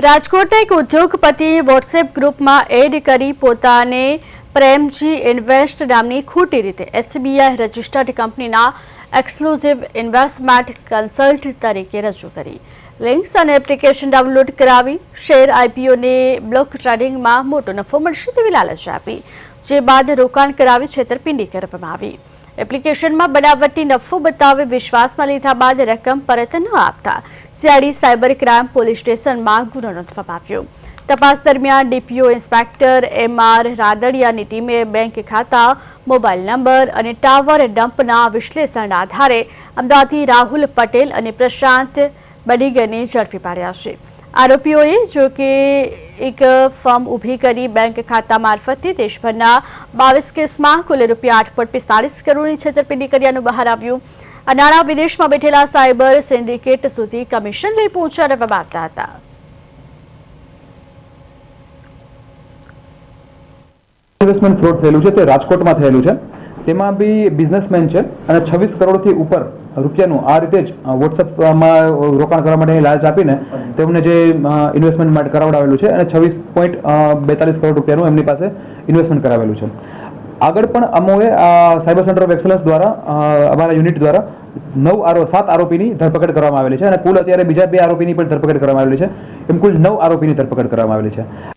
રાજકોટના એક ઉદ્યોગપતિ વોટ્સએપ ગ્રુપમાં એડ કરી પોતાને પ્રેમજી ઇન્વેસ્ટ નામની ખોટી રીતે એસબીઆઈ રજિસ્ટર્ડ કંપનીના એક્સક્લુઝિવ ઇન્વેસ્ટમેન્ટ કન્સલ્ટ તરીકે રજૂ કરી લિંક્સ અને એપ્લિકેશન ડાઉનલોડ કરાવી શેર આઈપીઓને બ્લોક ટ્રેડિંગમાં મોટો નફો મળશે તેવી લાલચ આપી, જે બાદ રોકાણ કરાવી છેતરપિંડી કરવામાં આવી। એપ્લિકેશનમાં બનાવટી નફો બતાવી વિશ્વાસમાં લીધા બાદ રકમ પરત ન આપતા સીઆઈડી સાયબર ક્રાઇમ પોલીસ સ્ટેશનમાં ગુનો નોંધવામાં આવ્યો। તપાસ દરમિયાન ડીપીઓ ઇન્સ્પેક્ટર એમઆર રાદડિયાની ટીમે બેંક ખાતા, મોબાઈલ નંબર અને ટાવર ડમ્પના વિશ્લેષણના આધારે અમદાવાદથી રાહુલ પટેલ અને પ્રશાંત બડીગને ઝડપી પાડ્યા છે। આરોપીઓએ જો કે એક ફર્મ ઊભી કરી બેંક ખાતા મારફતે દેશભરના 22 કેસમાં કુલ ₹8.45 કરોડની છેતરપિંડી કર્યાનું બહાર આવ્યું। આ નાણાં વિદેશમાં બેઠેલા સાયબર સિન્ડિકેટ સુધી કમિશન લઈ પહોંચાડવામાં આવતા હતા। ઇન્વેસ્ટમેન્ટ ફ્રોડ થયેલું છે તે રાજકોટમાં થયેલું છે। તેમાં બી બિઝનેસમેન છે અને 26 કરોડથી ઉપર રૂપિયાનું આ રીતે જ વોટ્સઅપમાં રોકાણ કરવા માટેની લાલચ આપીને તેમને જે ઇન્વેસ્ટમેન્ટ માટે કરાવડાવેલું છે અને 26.42 કરોડ રૂપિયાનું એમની પાસે ઇન્વેસ્ટમેન્ટ કરાવેલું છે। આગળ પણ અમોએ સાયબર સેન્ટર ઓફ એક્સલન્સ દ્વારા અમારા યુનિટ દ્વારા 7 આરોપીની ધરપકડ કરવામાં આવેલી છે અને કુલ અત્યારે બીજા 2 આરોપીની પણ ધરપકડ કરવામાં આવેલી છે। એમ કુલ 9 આરોપીની ધરપકડ કરવામાં આવેલી છે।